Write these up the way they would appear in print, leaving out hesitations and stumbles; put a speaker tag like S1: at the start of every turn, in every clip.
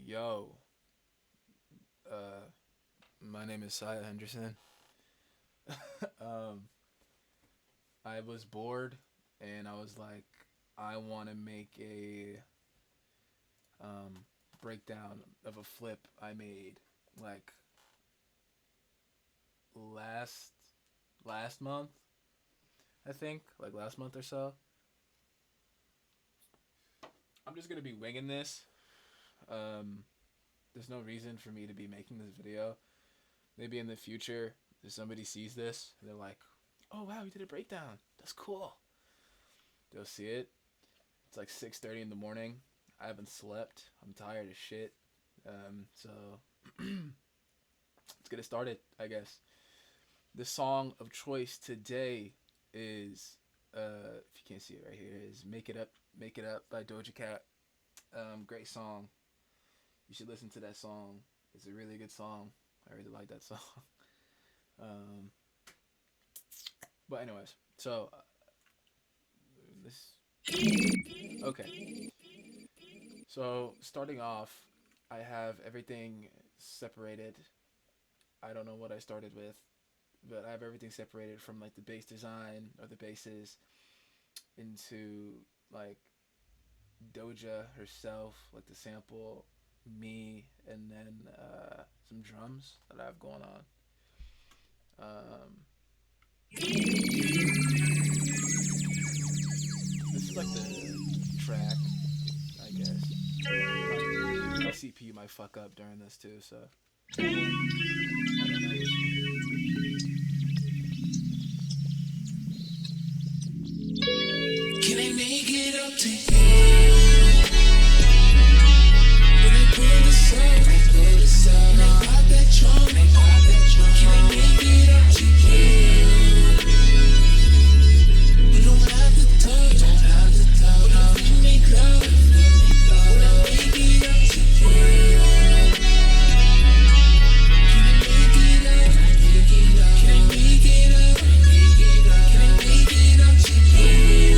S1: Yo, uh, my name is Saya Henderson. um, I was bored and I was like, I want to make a breakdown of a flip I made like last last month, I think, like last month or so. I'm just gonna be winging this. Um, there's no reason for me to be making this video. Maybe in the future, if somebody sees this, they're like, "Oh wow, you did a breakdown. That's cool." They'll see it. It's like 6:30 in the morning. I haven't slept. I'm tired as shit. So let's get it started, I guess. The song of choice today is, if you can't see it right here, is Make It Up by Doja Cat. Great song. You should listen to that song. It's a really good song. I really like that song. Um, but anyways, so this okay. So starting off, I have everything separated. I don't know what I started with, but I have everything separated from like the bass design or the basses into like Doja herself, like the sample, me, and then some drums that I have going on. Um, this is like the track, I guess. My CPU might fuck up during this too, so I don't know.
S2: Can I make it up to you? When I pull this up, and I pop that trunk, can I make it up to you? We don't have to talk, but if we make love, when I make it up to you, can I make it up? Can I make it up? Can I make it up to you?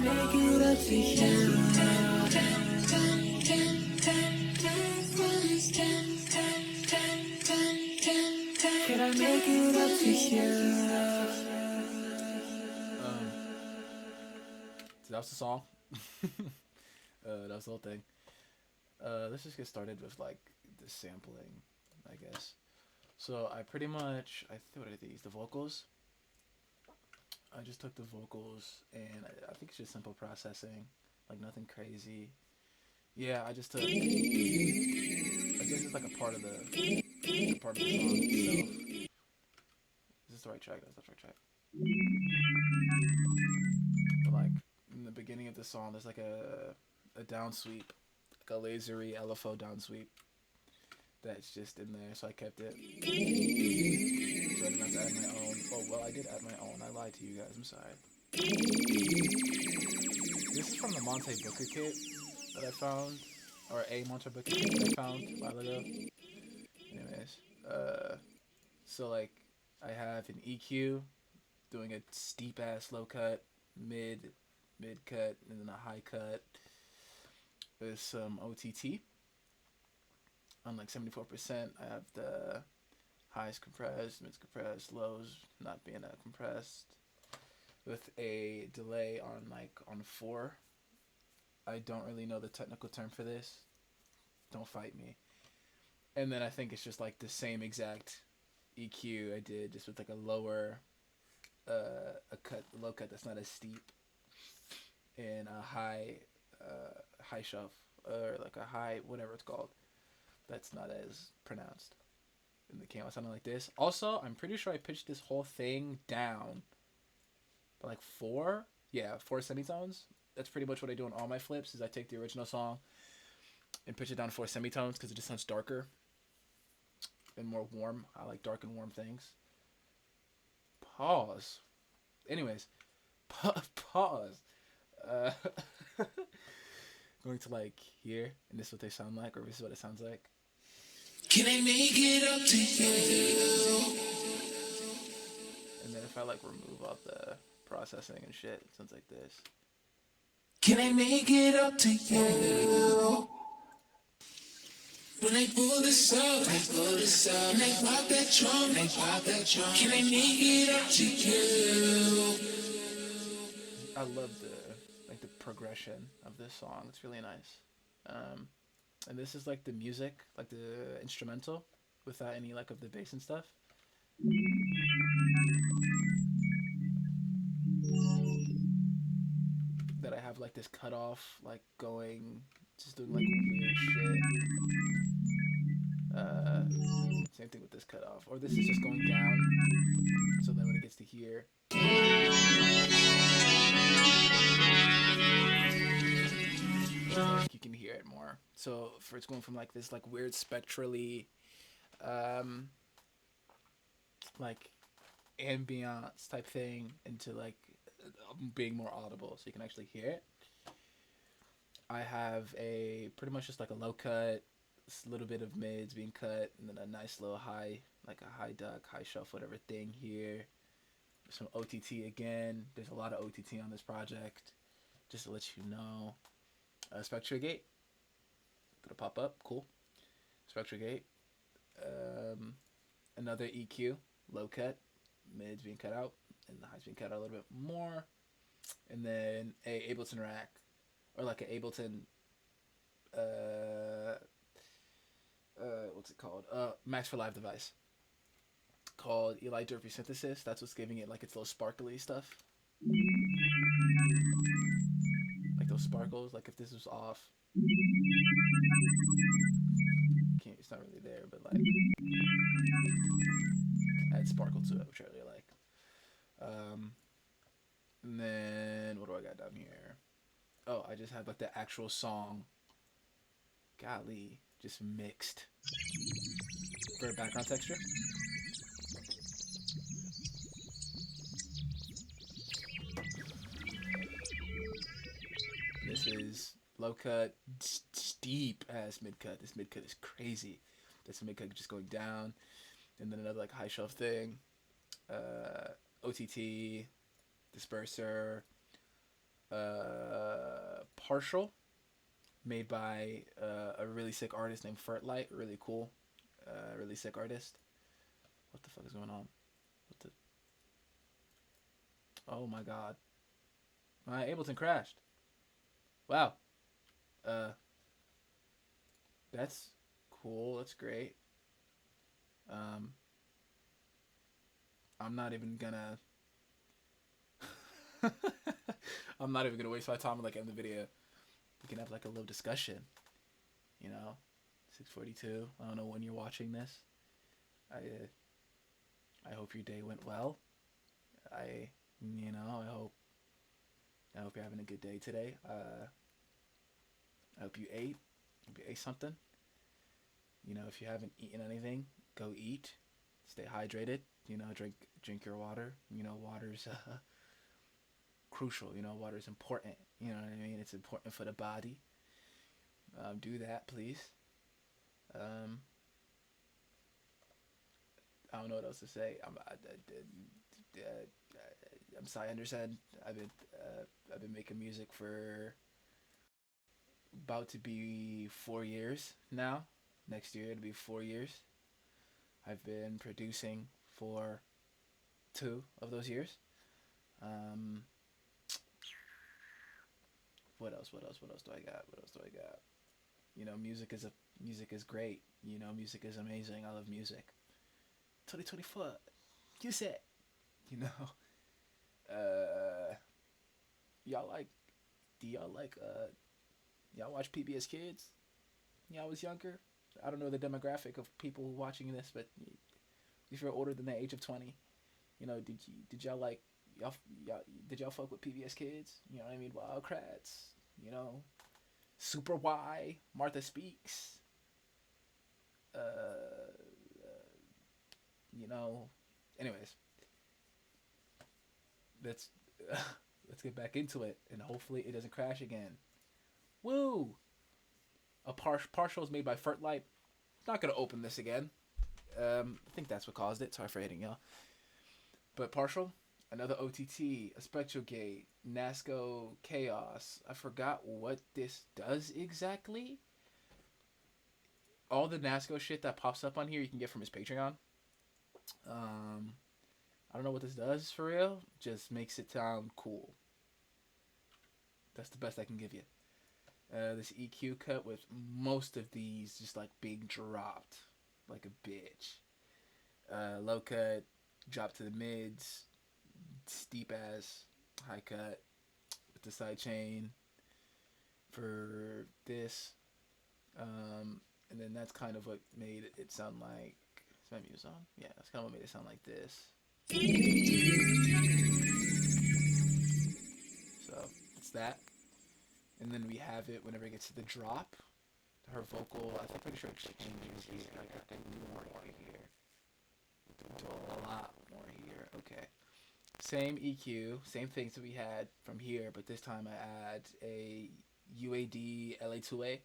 S2: make it up to you? Can I make it up to you?
S1: Um, so that was the song. That was the whole thing. Let's just get started with like the sampling, I guess. So I pretty much what did I use? The vocals. I just took the vocals and I think it's just simple processing, like nothing crazy. Yeah, I just took. I guess it's like a part of the song itself. Is this the right track? That's the right track. But like in the beginning of the song, there's like a down sweep, like a lasery LFO down sweep that's just in there. So I kept it. So I didn't have to add my own. Oh well, I did add my own. I lied to you guys. I'm sorry. This is from the Monte Booker kit that I found, or a Monte Booker kit that I found a while ago. Anyways, so like I have an EQ doing a steep ass low cut, mid cut, and then a high cut. There's some OTT on like 74%. I have the highs compressed, mids compressed, lows not being that compressed, with a delay on 4. I don't really know the technical term for this. Don't fight me. And then I think it's just like the same exact EQ I did, just with like a lower, low cut that's not as steep, and a high shelf, or like a high whatever it's called, that's not as pronounced. And it came out sounding like this. Also, I'm pretty sure I pitched this whole thing down by like 4 semitones. That's pretty much what I do on all my flips. Is I take the original song and pitch it down 4 semitones because it just sounds darker and more warm. I like dark and warm things. Pause. Anyways, pause. Uh, going to like here, and this is what they sound like, or this is what it sounds like.
S2: Can I make it up to you?
S1: And then if I like remove all the processing and shit, it sounds like this.
S2: Can I make it up to you? When I pull this up, and I pop that trunk, can I make it up to you?
S1: I love the progression of this song. It's really nice. And this is like the music, like the instrumental, without any like of the bass and stuff. That I have like this cut off, like going, just doing like weird shit. Same thing with this cut off, or this is just going down. So then when it gets to here, you can hear it more. So for it's going from like this like weird spectrally, like ambiance type thing into like being more audible, so you can actually hear it. I have a pretty much just like a low cut, a little bit of mids being cut, and then a nice little high, like a high duck, high shelf, whatever thing here. Some OTT again. There's a lot of OTT on this project, just to let you know. Spectra Gate, gonna pop up, cool. Spectra Gate. Another EQ, low cut, mids being cut out, and the highs being cut out a little bit more. And then a Ableton rack, or like an Ableton, what's it called? Max for Live device called Eli Derby Synthesis. That's what's giving it like its little sparkly stuff. Like those sparkles, like if this was off, it's not really there, but like add sparkle to it, which I really like. And then what do I got down here? Oh, I just have like the actual song. Golly, just mixed for background texture. This is low cut, steep ass mid cut. This mid cut is crazy. That's a mid cut just going down, and then another like high shelf thing. OTT, disperser, Partial, made by a really sick artist named Fertlight. Really cool, really sick artist. What the fuck is going on? What the? Oh my god, my Ableton crashed. Wow. Uh, that's cool. That's great. Um, I'm not even gonna. I'm not even gonna waste my time and like end the video. We can have like a little discussion. You know, 6:42. I don't know when you're watching this. I hope your day went well. I you know I hope you're having a good day today. I hope you ate. Hope you ate something. You know, if you haven't eaten anything, go eat. Stay hydrated. You know, drink your water. You know, water's crucial. You know, water is important. You know what I mean? It's important for the body. Do that, please. Um, I don't know what else to say. I'm Cy Henderson. I've been making music for about to be 4 years now. Next year it'll be 4 years. I've been producing for 2 of those years. Um, what else? What else? What else do I got? What else do I got? You know, music is great. You know, music is amazing. I love music. 2024. You said. You know. Y'all like? Do y'all like? Y'all watch PBS Kids? Yeah, I was younger. I don't know the demographic of people watching this, but if you're older than the age of 20, you know, did y'all like y'all did y'all fuck with PBS Kids? You know what I mean? Wild Kratts, you know, Super Y, Martha Speaks, you know. Anyways, let's let's get back into it, and hopefully it doesn't crash again. Woo! A partial is made by Fertlight. Not gonna open this again. I think that's what caused it. Sorry for hitting y'all. But partial, another OTT, a Spectrogate, Nasco Chaos. I forgot what this does exactly. All the Nasco shit that pops up on here, you can get from his Patreon. I don't know what this does for real. Just makes it sound cool. That's the best I can give you. This EQ cut with most of these just like big dropped like a bitch. Low cut, drop to the mids, steep ass, high cut with the side chain for this. And then that's kind of what made it sound like. Is my music on? Yeah, that's kind of what made it sound like this. So it's that. And then we have it whenever it gets to the drop. Her vocal, I'm pretty sure it changes here. I got to do more here. Do a lot more here. Okay. Same EQ, same things that we had from here, but this time I add a UAD LA2A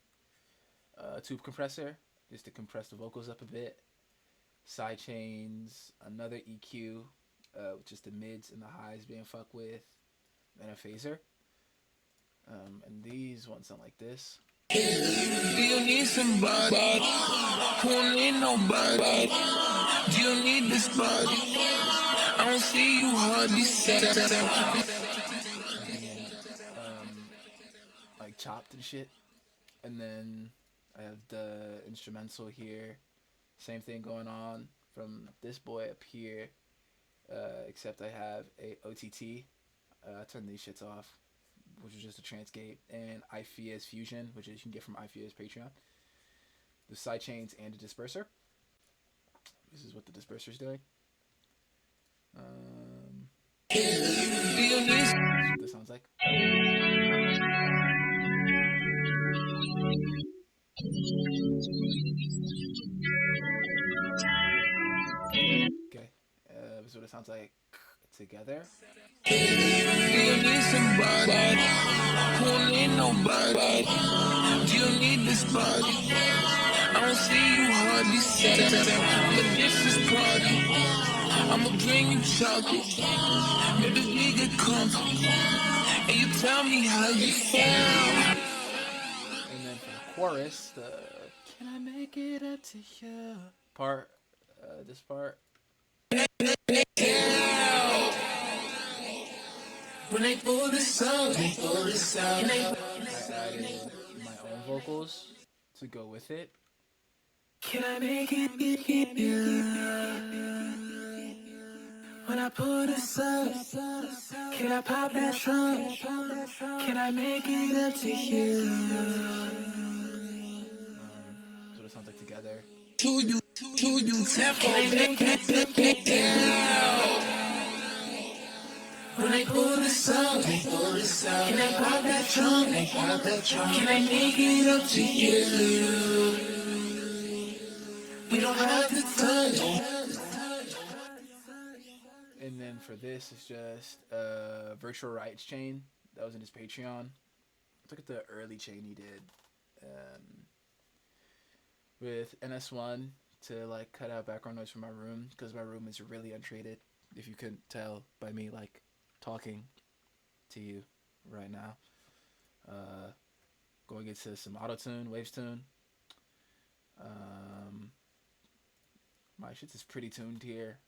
S1: tube compressor just to compress the vocals up a bit. Side chains, another EQ, just the mids and the highs being fucked with, and a phaser. And these ones sound like this.
S2: Do you need somebody who don't need nobody? Do you need this body? I don't see you hardly say.
S1: Like chopped and shit. And then I have the instrumental here. Same thing going on from this boy up here. Except I have a OTT. I turned these shits off, which is just a Transgate, and iFia's Fusion, which is you can get from iFia's Patreon. The side chains and a disperser. This is what the disperser is doing. This is what this sounds like. Okay, this is what it sounds like together.
S2: Do you need somebody who don't need nobody? Do you need this body? I don't see you hardly say. But this is party. I'ma bring you chocolate. Maybe we get comfy. And you Tell me how you feel.
S1: And then for the chorus, the "Can I make it up to you" part, this part,
S2: When I pull this out, I pull this out.
S1: I added my own vocals to go with it.
S2: Can I make it when I pull this up? Can I pop that trunk? Can I make it up to you?
S1: That's what it sounds like together.
S2: To you, tell can I make it when I pull this up? Can I pop that trunk? Can I make it up to you? We don't have to touch.
S1: And then for this, it's just virtual rights chain that was in his Patreon. Look at the early chain he did with NS1 to like cut out background noise from my room because my room is really untreated. If you couldn't tell by me like talking to you right now, going into some auto tune, waves tune. My shit is pretty tuned here.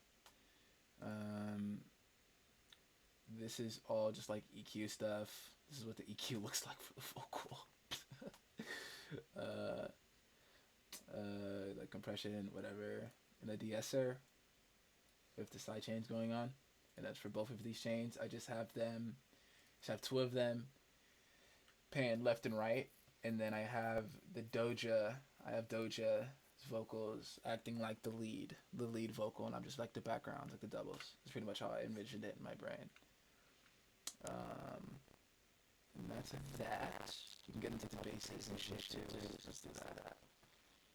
S1: This is all just like EQ stuff. This is what the EQ looks like for the vocal. Like compression, whatever, and the de-esser with the side chains going on, and that's for both of these chains. I just have two of them pan left and right, and then I have the doja. I have doja vocals acting like the lead vocal, and I'm just like the background, like the doubles. That's pretty much how I envisioned it in my brain. And that's that. You can get into the basses and shit too. Let's do that.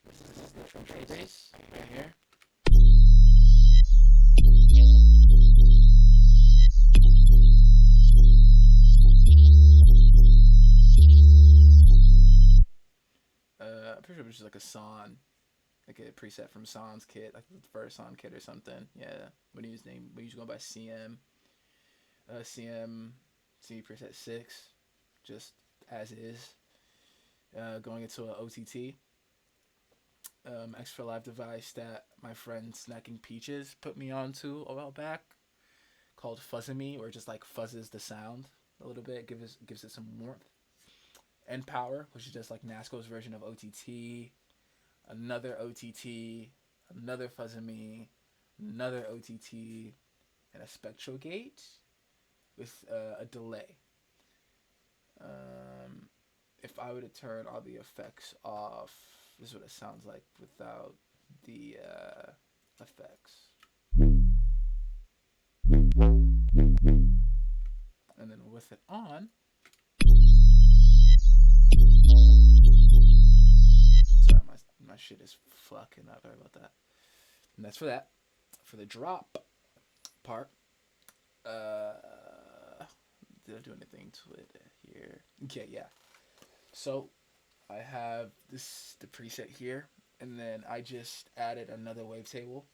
S1: This is the tray bass right here. I'm pretty sure it was just like a Son, like a preset from Son's kit, like the first Son kit or something. Yeah, when he was going by CM, C preset 6, just as is. Going into an OTT, extra live device that my friend Snacking Peaches put me onto a while back, called Fuzzamy, or just like fuzzes the sound a little bit, gives it some warmth and power, which is just like Nasco's version of OTT, another OTT, another Fuzzamy, another OTT, and a spectral gate with a delay. If I were to turn all the effects off, this is what it sounds like without the effects. And then with it on, sorry, my shit is fucking up. Sorry about that. And that's for that. For the drop part, did I do anything to it here? Okay, yeah. So I have the preset here, and then I just added another wavetable,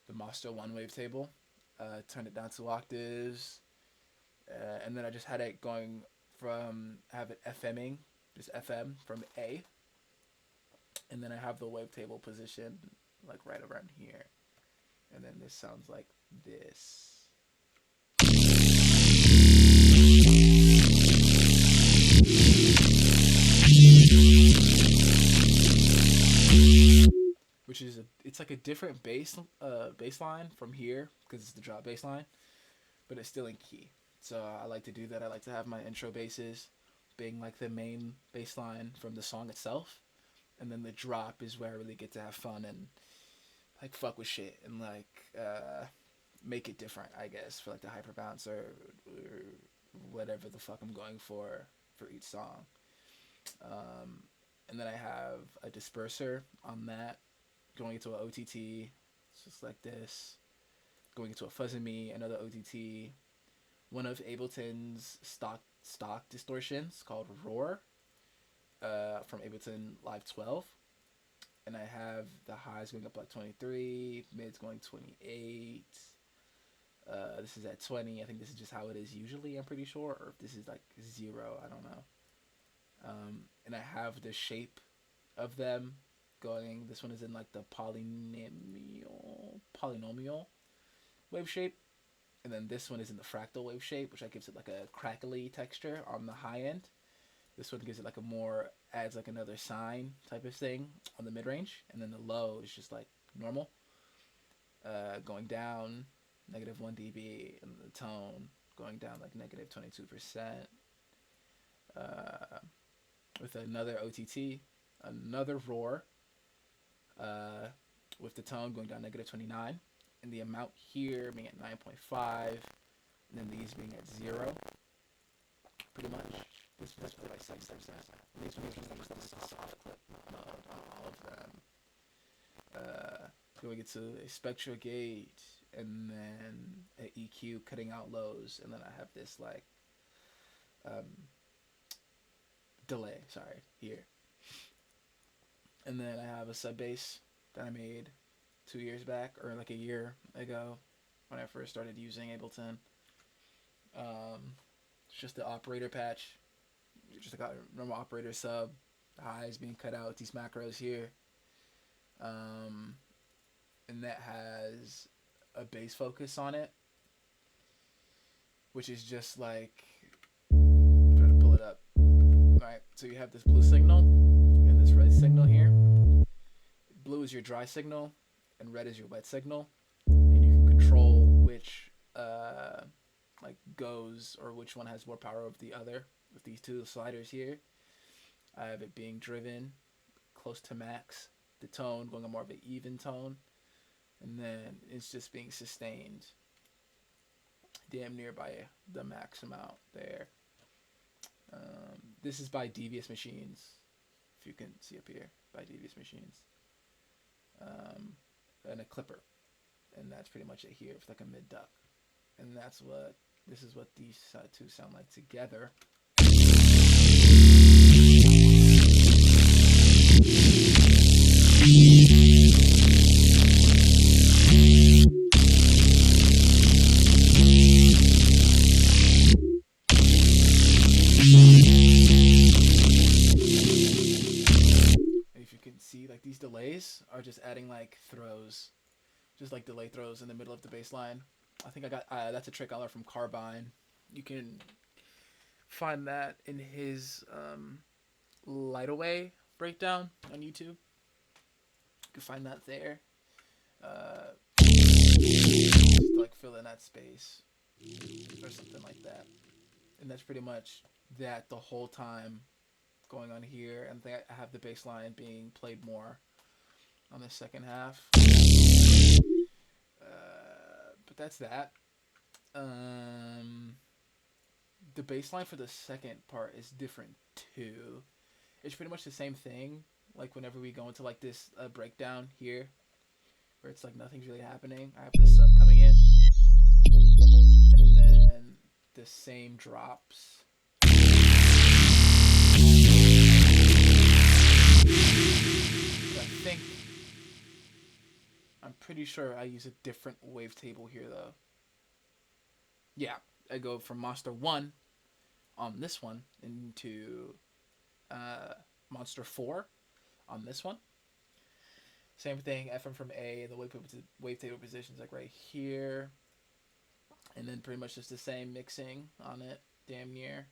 S1: the Master 1 wavetable. Turned it down 2 octaves, and then I just had it going from, I have it FMing, just FM from A, and then I have the wavetable position like right around here, and then this sounds like this. Which is it's like a different bass line from here because it's the drop bass line, but it's still in key. So I like to do that. I like to have my intro basses being like the main bass line from the song itself, and then the drop is where I really get to have fun and like fuck with shit and like make it different, I guess, for like the hyperbounce or whatever the fuck I'm going for each song. And then I have a disperser on that, going into an OTT, it's just like this, going into a Fuzzamy, another OTT, one of Ableton's stock distortions called Roar, from Ableton Live 12, and I have the highs going up like 23, mids going 28, This is at 20. I think this is just how it is usually, I'm pretty sure. Or if this is like 0, I don't know. And I have the shape of them going. This one is in like the polynomial wave shape. And then this one is in the fractal wave shape, which gives it like a crackly texture on the high end. This one gives it like a more, adds like another sine type of thing on the mid range. And then the low is just like normal. Going down -1 dB, and the tone going down like -22%. With another OTT, another roar, with the tone going down -29, and the amount here being at 9.5, and then these being at 0, pretty much. This is played by 6%. These ones are just the soft clip mode on all of them. Going into a spectral gate, and then an EQ cutting out lows, and then I have this like delay, sorry, here. And then I have a sub bass that I made 2 years back, or like a year ago when I first started using Ableton. It's just the operator patch, just like a normal operator sub. The highs being cut out with these macros here. And that has a bass focus on it, which is just like, I'm trying to pull it up. Alright, so you have this blue signal and this red signal here. Blue is your dry signal and red is your wet signal, and you can control which like goes, or which one has more power over the other with these two sliders here. I have it being driven close to max, the tone going on more of an even tone, and then it's just being sustained damn near by the max amount there. This is by Devious Machines, if you can see up here, by Devious Machines. And a clipper, and that's pretty much it here with like a mid duck, and this is what these two sound like together. If you can see, like, these delays are just adding like throws, just like delay throws in the middle of the bass line. I think I got that's a trick I learned from Carbine. You can find that in his Light Away breakdown on YouTube. You can find that there. Just to, like, fill in that space or something like that. And that's pretty much that the whole time going on here. And I have the bass line being played more on the second half. But that's that. The bass line for the second part is different too. It's pretty much the same thing. Like whenever we go into like this breakdown here, where it's like nothing's really happening, I have the sub coming in, and then the same drops. But I'm pretty sure I use a different wavetable here though. Yeah, I go from Monster 1 on this one into Monster 4 on this one. Same thing, FM from A, and the wavetable positions like right here. And then pretty much just the same mixing on it, damn near.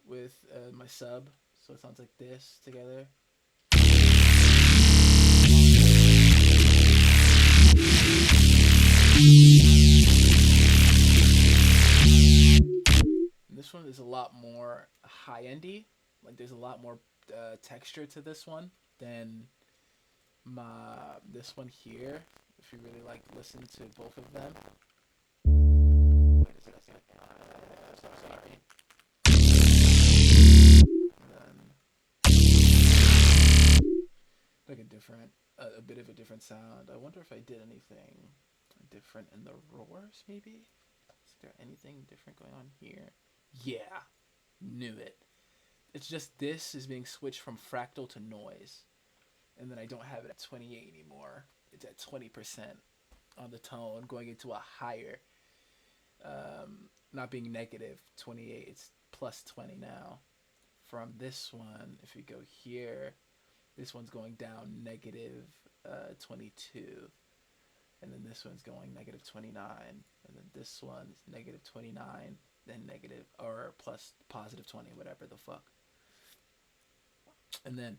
S1: With my sub, so it sounds like this together. This one is a lot more high-endy. Like there's a lot more texture to this one than this one here. If you really like listen to both of them. Wait a second. So sorry. Like a bit of a different sound. I wonder if I did anything different in the roars, maybe? Is there anything different going on here? Yeah, knew it. It's just this is being switched from fractal to noise. And then I don't have it at 28 anymore. It's at 20%. on the tone, going into a higher, not being negative 28, it's plus 20 now. From this one, if we go here, this one's going down negative 22. And then this one's going negative 29. And then this one's negative 29, then negative, or plus positive 20, whatever the fuck. And then,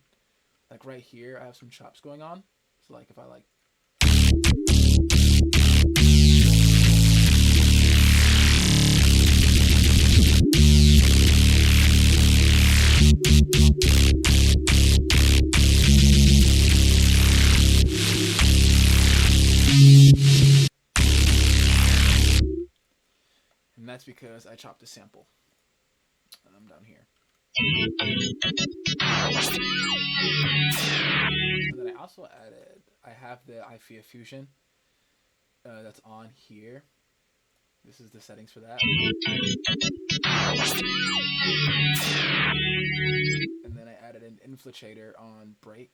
S1: like right here, I have some chops going on. So like if I like and that's because I chopped a sample down here. And then I also added, I have the IFIA Fusion that's on here. This is the settings for that. And then I added an infiltrator on break.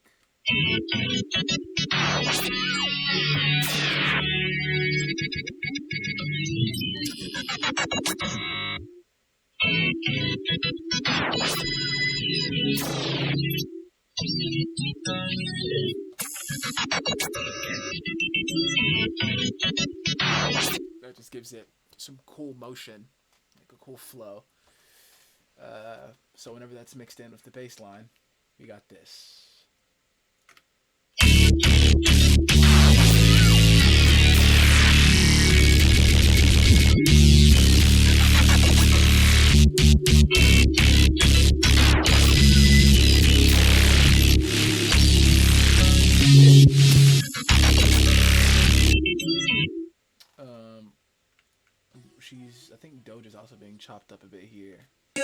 S1: That just gives it some cool motion, like a cool flow. So whenever that's mixed in with the bass line, we got this. I think Doja's also being chopped up a bit here. I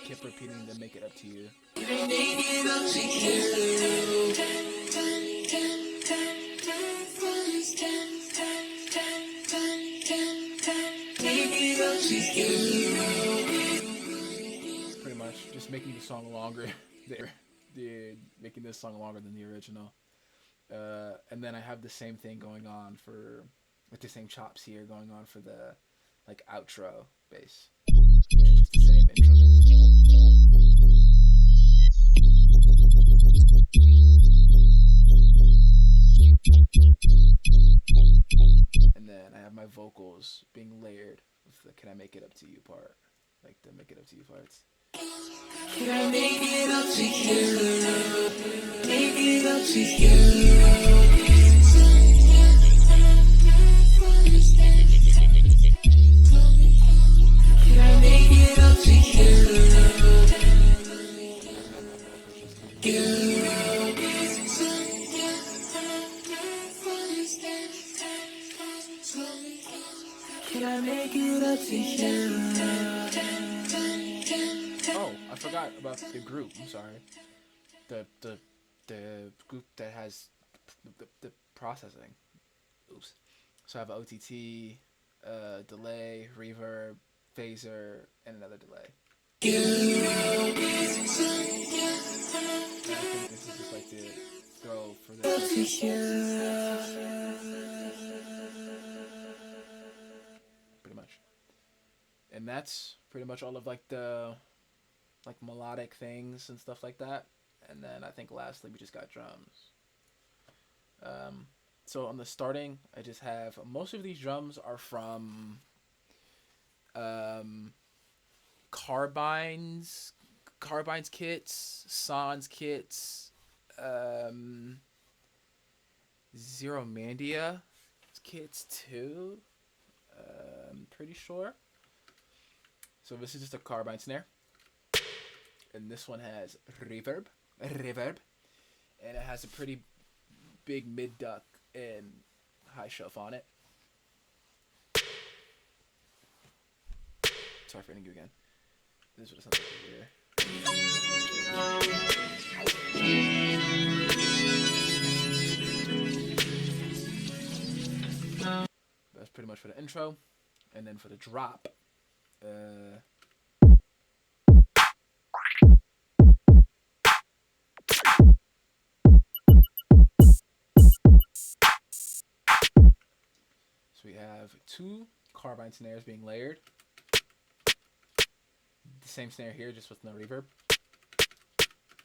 S1: kept repeating the "Make It Up to You." Pretty much just making the song longer. They're making this song longer than the original. And then I have the same thing going on for, with the same chops here going on for the like outro bass, which is just the same intro bass. And then I have my vocals being layered with the "Can I Make It Up to You" part, like the "Make It Up to You" parts. Can I make it up to you? Make it up to you. Can I make it up to you? Can I make it up to you? Oh, I forgot about the group. I'm sorry. The group that has the processing. Oops. So I have OTT, delay, reverb, phaser, and another delay. And I think this is just like the throw for this. Pretty much. And that's pretty much all of like the like melodic things and stuff like that. And then I think lastly we just got drums. So on the starting, I just have, most of these drums are from Carbine's kits, Sans kits, Zero Mandia kits too. I'm pretty sure. So this is just a carbine snare. And this one has reverb, and it has a pretty big mid duck and high shelf on it. Sorry for hitting you again. This is what it sounds like here. That's pretty much for the intro, and then for the drop, have two carbine snares being layered. The same snare here, just with no reverb.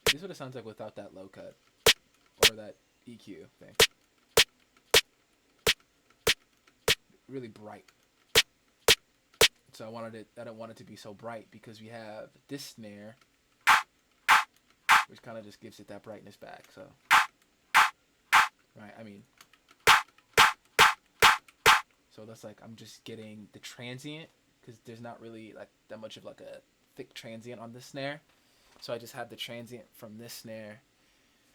S1: This is what it sounds like without that low cut or that EQ thing. Really bright. So I don't want it to be so bright because we have this snare, which kind of just gives it that brightness back. So, right, I mean, so that's like I'm just getting the transient because there's not really like that much of like a thick transient on this snare. So I just have the transient from this snare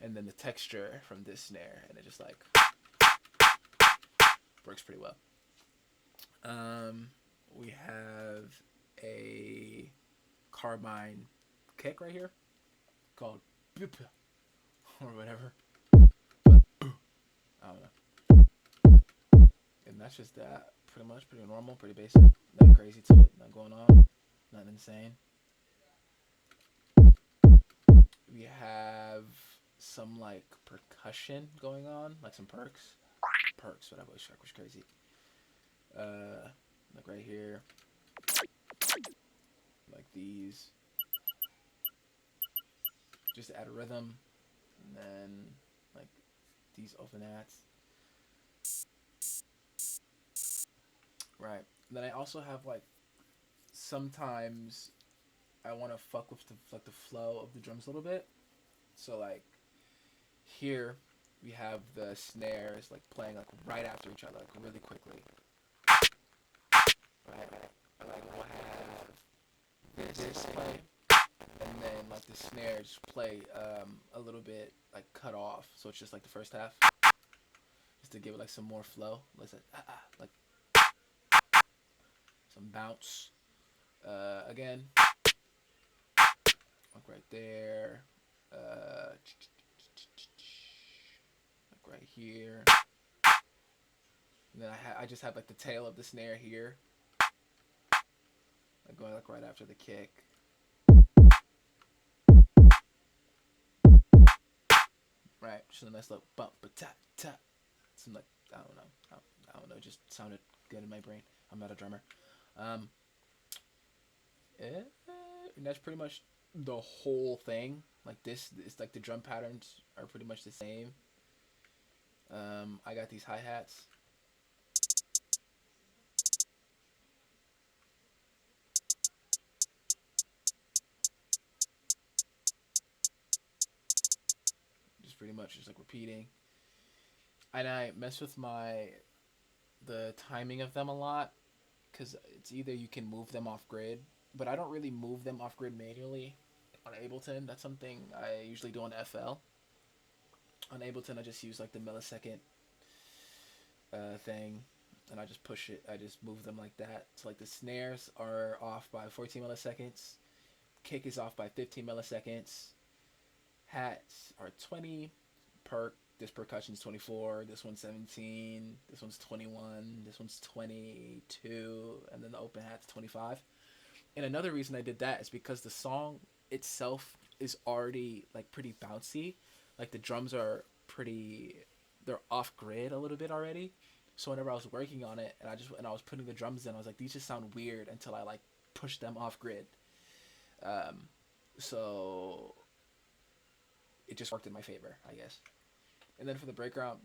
S1: and then the texture from this snare, and it just like works pretty well. We have a carbine kick right here called or whatever. But I don't know. And that's just that. Pretty much, pretty normal, pretty basic. Nothing crazy to it, nothing going on, nothing insane. We have some like percussion going on, like some perks, whatever. Which was crazy. Like right here, like these, just to add a rhythm, and then like these open ats. Right. And then I also have like sometimes I want to fuck with the flow of the drums a little bit. So like here we have the snares like playing like right after each other, like really quickly. Right. Like we'll have this play, and then like the snares play a little bit like cut off, so it's just like the first half, just to give it like some more flow. Listen, like some bounce. Again, like right there, like right here. And then I just have like the tail of the snare here, like going like right after the kick. Right, just a nice little bump, but tap tap. Some like I don't know, it just sounded good in my brain. I'm not a drummer. And that's pretty much the whole thing. Like this, it's like the drum patterns are pretty much the same. I got these hi-hats. Just pretty much just like repeating. And I mess with the timing of them a lot, because it's either you can move them off grid, but I don't really move them off grid manually on Ableton. That's something I usually do on FL. On Ableton, I just use like the millisecond thing, and I just push it. I just move them like that. So like the snares are off by 14 milliseconds, kick is off by 15 milliseconds, hats are 20, this percussion's 24, this one's 17, this one's 21, this one's 22, and then the open hat's 25. And another reason I did that is because the song itself is already like pretty bouncy. Like the drums are they're off grid a little bit already. So whenever I was working on it and I was putting the drums in, I was like, these just sound weird until I like pushed them off grid. So it just worked in my favor, I guess. And then for the breakdown,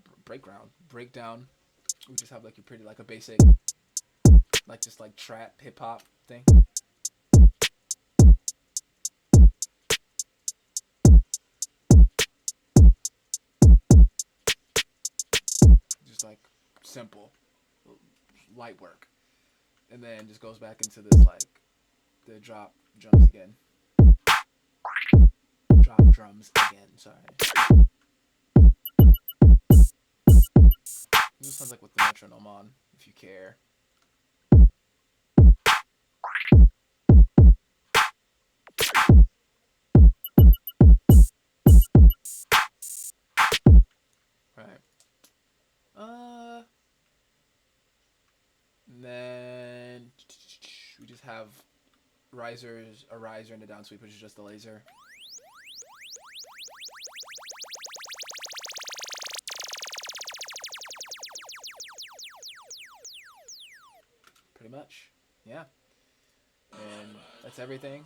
S1: we just have like your pretty like a basic, like just like trap hip hop thing. Just like simple, light work, and then just goes back into this like the drop drums again. Drop drums again. Sorry. This sounds like with the metronome on, if you care. Right. And then we just have a riser and a down sweep, which is just a laser. much. Yeah, and that's everything.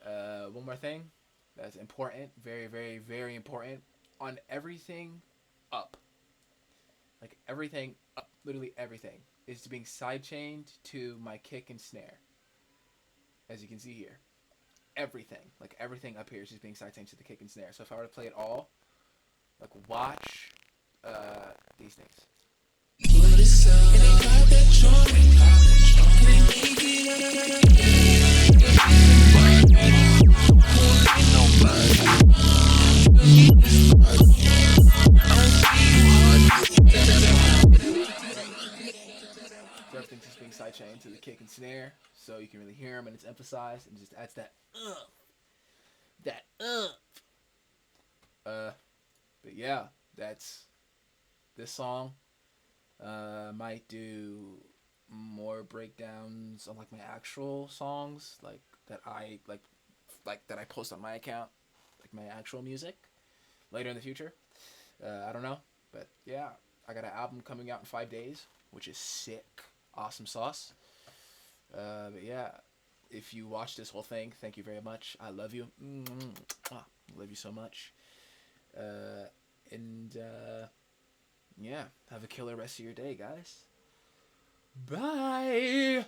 S1: One more thing that's important, very, very, very important. On everything up, like everything up, literally everything, is being sidechained to my kick and snare. As you can see here, everything, like everything up here is just being sidechained to the kick and snare. So if I were to play it all, like watch these things. So everything's just being sidechained to the kick and snare, so you can really hear them, and it's emphasized, and it just adds that but yeah, that's this song. Might do more breakdowns on like my actual songs, like that I post on my account, like my actual music later in the future. I don't know, but yeah, I got an album coming out in 5 days, which is sick, awesome sauce. But yeah, if you watch this whole thing, thank you very much. I love you. Love you so much. And yeah, have a killer rest of your day, guys. Bye.